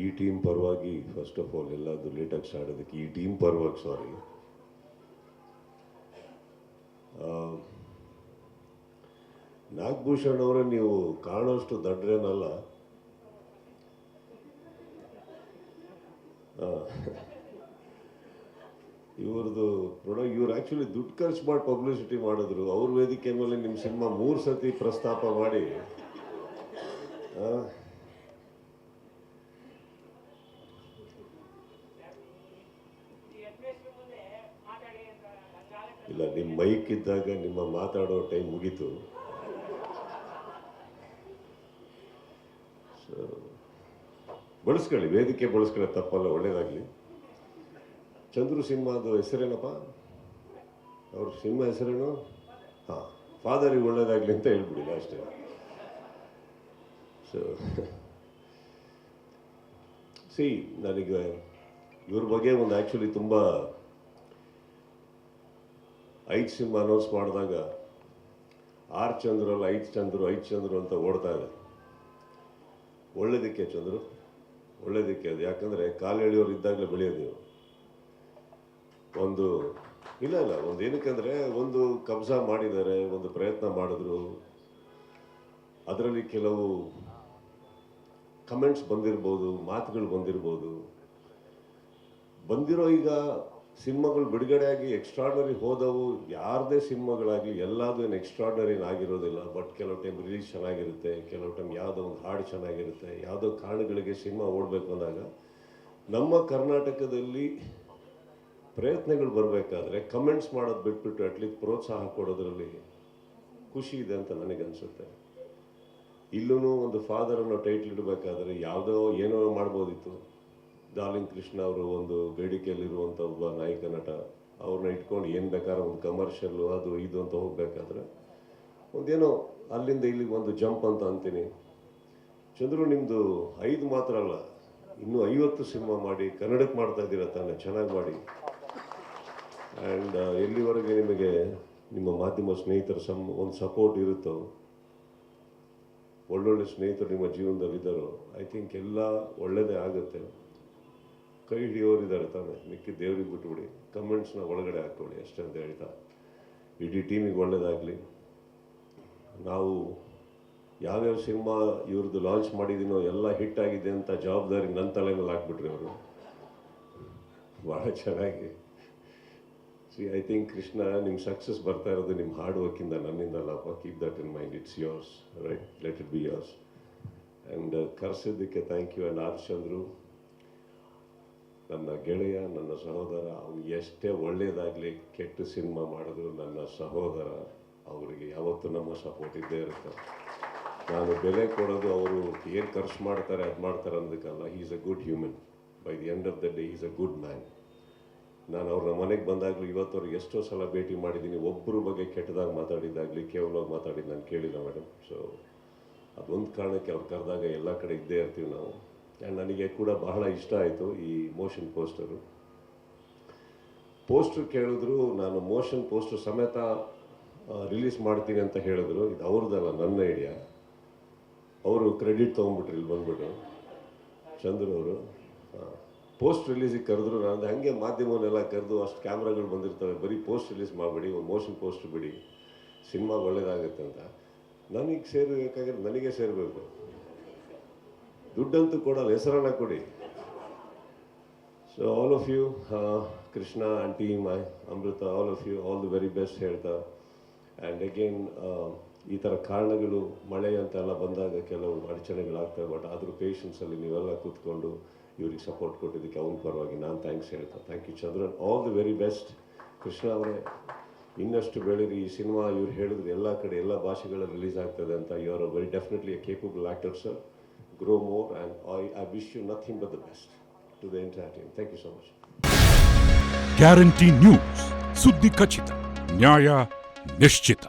ಈ ಟೀಮ್ ಪರವಾಗಿ first of all ಎಲ್ಲದು ಲೇಟಾಗಿ ಸ್ಟಾರ್ಟ್ ಆಗೋದಕ್ಕೆ ಈ ಟೀಮ್ ಪರವಾಗಿ ಸಾರಿ. ನಾಗಭೂಷಣ್ ಅವರೇ ನೀವು ಕಾಣೋಷ್ಟು ದಡ್ರೇನಲ್ಲ. ಇವ್ರದ್ದು ಇವ್ರು ಆ್ಯಕ್ಚುಲಿ ದುಡ್ಡು ಖರ್ಚು ಮಾಡಿ ಪಬ್ಲಿಸಿಟಿ ಮಾಡಿದ್ರು. ಅವ್ರ ವೇದಿಕೆ ಮೇಲೆ ನಿಮ್ಮ ಸಿನಿಮಾ 3 ಸತಿ ಪ್ರಸ್ತಾಪ ಮಾಡಿ ಇಲ್ಲ, ನಿಮ್ಮ ಮೈಕ್ ಇದ್ದಾಗ ನಿಮ್ಮ ಮಾತಾಡೋ ಟೈಮ್ ಮುಗೀತು. ಬಳಸ್ಕೊಳ್ಳಿ, ವೇದಿಕೆ ಬಳಸ್ಕೊಳ್ಳಿ, ತಪ್ಪಲ್ಲ, ಒಳ್ಳೇದಾಗಲಿ. ಚಂದ್ರು ಸಿನಿಮಾದು ಹೆಸರೇನಪ್ಪ? ಅವ್ರ ಸಿನಿಮಾ ಹೆಸರೇನು? ಹಾಂ, ಫಾದರಿಗೆ ಒಳ್ಳೇದಾಗಲಿ ಅಂತ ಹೇಳ್ಬಿಡಿ ಅಷ್ಟೇ. ಸೊ ಸಿ, ನನಗೆ ಇವ್ರ ಬಗ್ಗೆ ಒಂದು ಆ್ಯಕ್ಚುಲಿ ತುಂಬ 5 ಸಿನಿಮಾ ಅನೌನ್ಸ್ ಮಾಡಿದಾಗ 6 ಚಂದ್ರಲ್ಲಿ 5 ಚಂದ್ರು ಅಂತ ಓಡ್ತಾ ಇದೆ. ಒಳ್ಳೇದಕ್ಕೆ ಚಂದ್ರು, ಒಳ್ಳೇದಕ್ಕೆ ಅದು. ಯಾಕಂದರೆ ಕಾಲೆಳೆಯೋರು ಇದ್ದಾಗಲೇ ಬೆಳೆಯೋದು ನೀವು. ಒಂದು ಒಂದು ಏನಕ್ಕೆಂದರೆ ಒಂದು ಕಬ್ಜಾ ಮಾಡಿದ್ದಾರೆ, ಒಂದು ಪ್ರಯತ್ನ ಮಾಡಿದ್ರು, ಅದರಲ್ಲಿ ಕೆಲವು ಕಮೆಂಟ್ಸ್ ಬಂದಿರ್ಬೋದು, ಮಾತುಗಳು ಬಂದಿರೋ ಈಗ ಸಿನಿಮಾಗಳು ಬಿಡುಗಡೆಯಾಗಿ ಎಕ್ಸ್ಟ್ರಾರ್ಡನರಿ ಹೋದವು. ಯಾರದೇ ಸಿನಿಮಾಗಳಾಗಲಿ ಎಲ್ಲದೂ ಏನು ಎಕ್ಸ್ಟ್ರಾರ್ಡನರಿ ಆಗಿರೋದಿಲ್ಲ. ಬಟ್ ಕೆಲವು ಟೈಮ್ ರಿಲೀಸ್ ಚೆನ್ನಾಗಿರುತ್ತೆ, ಕೆಲವು ಟೈಮ್ ಯಾವುದೋ ಒಂದು ಹಾಡು ಚೆನ್ನಾಗಿರುತ್ತೆ. ಯಾವುದೋ ಕಾರಣಗಳಿಗೆ ಸಿನಿಮಾ ಓಡಬೇಕು ಅಂದಾಗ ನಮ್ಮ ಕರ್ನಾಟಕದಲ್ಲಿ ಪ್ರಯತ್ನಗಳು ಬರಬೇಕಾದ್ರೆ ಕಮೆಂಟ್ಸ್ ಮಾಡೋದು ಬಿಟ್ಬಿಟ್ಟು ಅಟ್ಲೀಸ್ಟ್ ಪ್ರೋತ್ಸಾಹ ಕೊಡೋದ್ರಲ್ಲಿ ಖುಷಿ ಇದೆ ಅಂತ ನನಗನ್ಸುತ್ತೆ. ಇಲ್ಲೂ ಒಂದು ಫಾದರ್ ಅನ್ನೋ ಟೈಟ್ಲ್ ಇಡಬೇಕಾದ್ರೆ ಯಾವುದೋ ಏನೋ ಮಾಡ್ಬೋದಿತ್ತು. ಡಾರ್ಲಿಂಗ್ ಕೃಷ್ಣ ಅವರು ಒಂದು ಬೇಡಿಕೆಯಲ್ಲಿರುವಂಥ ಒಬ್ಬ ನಾಯಕ ನಟ, ಅವ್ರನ್ನ ಇಟ್ಕೊಂಡು ಏನು ಬೇಕಾದ್ರೆ ಒಂದು ಕಮರ್ಷಿಯಲ್ಲು ಅದು ಇದು ಅಂತ ಹೋಗ್ಬೇಕಾದ್ರೆ ಒಂದೇನೋ ಅಲ್ಲಿಂದ ಇಲ್ಲಿಗೆ ಒಂದು ಜಂಪ್ ಅಂತ ಅಂತೀನಿ. ಚಂದ್ರು, ನಿಮ್ಮದು 5 ಮಾತ್ರ ಅಲ್ಲ, ಇನ್ನೂ 50 ಸಿನಿಮಾ ಮಾಡಿ ಕನ್ನಡಕ್ಕೆ ಮಾಡ್ತಾ ಇದ್ದೀರ ತಾನೆ, ಚೆನ್ನಾಗಿ ಮಾಡಿ. ಆ್ಯಂಡ್ ಎಲ್ಲಿವರೆಗೆ ನಿಮಗೆ ನಿಮ್ಮ ಮಾಧ್ಯಮ ಸ್ನೇಹಿತರ ಒಂದು ಸಪೋರ್ಟ್ ಇರುತ್ತೋ, ಒಳ್ಳೊಳ್ಳೆ ಸ್ನೇಹಿತರು ನಿಮ್ಮ ಜೀವನದಲ್ಲಿದ್ದಾರೋ, ಐ ಥಿಂಕ್ ಎಲ್ಲ ಒಳ್ಳೆಯದೇ ಆಗುತ್ತೆ. ಕೈ ಹಿಡಿಯೋರಿದ್ದಾರೆ ತಾನೆ, ಮಿಕ್ಕಿ ದೇವ್ರಿಗೆ ಬಿಟ್ಬಿಡಿ, ಕಮೆಂಟ್ಸ್ನ ಒಳಗಡೆ ಹಾಕ್ಕೊಳ್ಳಿ ಅಷ್ಟೇ ಅಂತ ಹೇಳ್ತಾ, ಇಡೀ ಟೀಮಿಗೆ ಒಳ್ಳೇದಾಗಲಿ. ನಾವು ಯಾವ್ಯಾವ ಸಿನಿಮಾ ಇವ್ರದ್ದು ಲಾಂಚ್ ಮಾಡಿದ್ದೀನೋ ಎಲ್ಲ ಹಿಟ್ ಆಗಿದೆ ಅಂತ ಜವಾಬ್ದಾರಿ ನನ್ನ ತಲೆ ಮೇಲೆ ಹಾಕ್ಬಿಟ್ರಿ ಅವರು. ಭಾಳ ಚೆನ್ನಾಗಿ. ಸಿ, ಐ ಥಿಂಕ್ ಕೃಷ್ಣ, ನಿಮ್ಮ ಸಕ್ಸಸ್ ಬರ್ತಾ ಇರೋದು ನಿಮ್ಮ ಹಾರ್ಡ್ ವರ್ಕಿಂದ, ನನ್ನಿಂದಲ್ಲಪ್ಪ. Keep that in mind, it's yours, right? Let it be yours. And ಕರೆಸಿದ್ದಕ್ಕೆ thank you. And R Chandru, ನನ್ನ ಗೆಳೆಯ, ನನ್ನ ಸಹೋದರ. ಅವ್ನು ಎಷ್ಟೇ ಒಳ್ಳೆಯದಾಗಲಿ ಕೆಟ್ಟ ಸಿನಿಮಾ ಮಾಡಿದ್ರು ನನ್ನ ಸಹೋದರ, ಅವರಿಗೆ ಯಾವತ್ತೂ ನಮ್ಮ ಸಪೋರ್ಟ್ ಇದ್ದೇ ಇರುತ್ತೆ. ನಾನು ಬೆಲೆ ಕೊಡೋದು ಅವರು ಏನು ಖರ್ಚು ಮಾಡ್ತಾರೆ ಅದು ಮಾಡ್ತಾರೆ ಅನ್ನೋದಕ್ಕಲ್ಲ. He is a good human. By the end of the day is a good man. ನಾನು ಅವ್ರ ಮನೆಗೆ ಬಂದಾಗಲೂ ಇವತ್ತವ್ರಿಗೆ ಎಷ್ಟೋ ಸಲ ಭೇಟಿ ಮಾಡಿದ್ದೀನಿ. ಒಬ್ಬರ ಬಗ್ಗೆ ಕೆಟ್ಟದಾಗಿ ಮಾತಾಡಿದ್ದಾಗಲಿ ಕೇವಲವಾಗಿ ಮಾತಾಡಿದ್ದು ನಾನು ಕೇಳಿಲ್ಲ ಮೇಡಮ್. ಸೊ ಅದೊಂದು ಕಾರಣಕ್ಕೆ ಅವ್ರು ಕರೆದಾಗ ಎಲ್ಲ ಕಡೆ ಇದ್ದೇ ಇರ್ತೀವಿ ನಾವು. ಆ್ಯಂಡ್ ನನಗೆ ಕೂಡ ಬಹಳ ಇಷ್ಟ ಆಯಿತು ಈ ಮೋಷನ್ ಪೋಸ್ಟರ್ ಕೇಳಿದ್ರು. ನಾನು ಮೋಷನ್ ಪೋಸ್ಟರ್ ಸಮೇತ ರಿಲೀಸ್ ಮಾಡ್ತೀನಿ ಅಂತ ಹೇಳಿದ್ರು. ಇದು ಅವ್ರದ್ದಲ್ಲ, ನನ್ನ ಐಡಿಯಾ. ಅವರು ಕ್ರೆಡಿಟ್ ತೊಗೊಂಡ್ಬಿಟ್ರು ಇಲ್ಲಿ ಬಂದ್ಬಿಟ್ಟು, ಚಂದ್ರು ಅವರು. ಪೋಸ್ಟ್ ರಿಲೀಸಿಗೆ ಕರೆದ್ರು. ನಾನು ಹಾಗೆ ಮಾಧ್ಯಮವನ್ನೆಲ್ಲ ಕರೆದು ಅಷ್ಟು ಕ್ಯಾಮ್ರಾಗಳು ಬಂದಿರ್ತವೆ, ಬರೀ ಪೋಸ್ಟ್ ರಿಲೀಸ್ ಮಾಡಬೇಡಿ, ಒಂದು ಮೋಷನ್ ಪೋಸ್ಟರ್ ಬಿಡಿ, ಸಿನಿಮಾ ಒಳ್ಳೇದಾಗುತ್ತೆ ಅಂತ. ನನಗೆ ಸೇರಬೇಕಾದ್ರೆ ನನಗೆ ಸೇರಬೇಕು, ದುಡ್ಡಂತೂ ಕೊಡಲ್ಲ, ಹೆಸರನ್ನ ಕೊಡಿ. So all of you, Krishna and team, Amrita, all of you, all the very best ಹೇಳ್ತಾ. ಆ್ಯಂಡ್ ಅಗೇನ್ ಈ ಥರ ಕಾರಣಗಳು, ಮಳೆ ಅಂತೆಲ್ಲ ಬಂದಾಗ ಕೆಲವು ಅಡಚಣೆಗಳಾಗ್ತವೆ. ಬಟ್ ಆದರೂ ಪೇಷನ್ಸಲ್ಲಿ ನೀವೆಲ್ಲ ಕೂತ್ಕೊಂಡು ಇವ್ರಿಗೆ ಸಪೋರ್ಟ್ ಕೊಟ್ಟಿದ್ದಕ್ಕೆ ಅವನ ಪರವಾಗಿ ನಾನು ಥ್ಯಾಂಕ್ಸ್ ಹೇಳ್ತಾ. Thank you Chandran, all the very best. Krishna ಅವರೇ, ಇನ್ನಷ್ಟು ಬೆಳೀರಿ. ಈ ಸಿನಿಮಾ ಇವ್ರು ಹೇಳಿದ್ರು ಎಲ್ಲ ಕಡೆ ಎಲ್ಲ ಭಾಷೆಗಳಲ್ಲಿ ರಿಲೀಸ್ ಆಗ್ತದೆ ಅಂತ. You are a very definitely a capable actor sir. Grow more, and I wish you nothing but the best to the entire team. Thank you so much. Guarantee news, ಸುದ್ದಿ ಖಚಿತ, ನ್ಯಾಯ ನಿಶ್ಚಿತ.